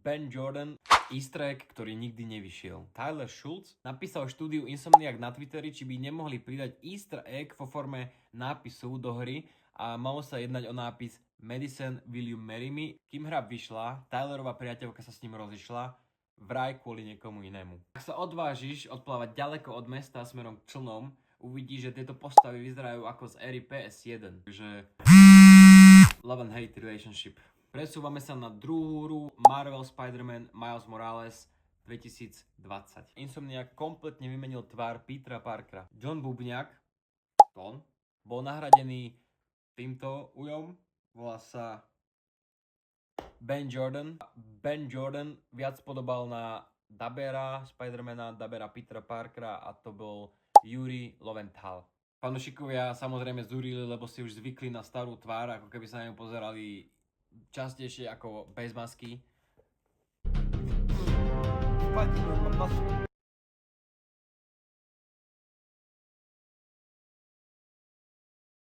Ben Jordan, easter egg, ktorý nikdy nevyšiel. Tyler Schultz napísal štúdiu Insomniac na Twitteri, či by nemohli pridať easter egg vo forme nápisu do hry a malo sa jednať o nápis Madison, will you marry me? Kým hra vyšla, Tylerová priateľka sa s ním rozišla, vraj kvôli niekomu inému. Ak sa odvážiš odplávať ďaleko od mesta smerom k člnom, uvidíš, že tieto postavy vyzerajú ako z éry PS1. Takže love and hate relationship. Presúvame sa na druhú hru Marvel Spider-Man Miles Morales 2020. Insomniac kompletne vymenil tvár Petera Parkera. John Bubniak bol nahradený týmto ujom, volá sa Ben Jordan. Ben Jordan viac podobal na dabera Spider-mana, dabera Petera Parkera a to bol Yuri Lowenthal. Fanúšikovia samozrejme zúrili, lebo si už zvykli na starú tvár, ako keby sa na ňu pozerali častejšie ako bez masky.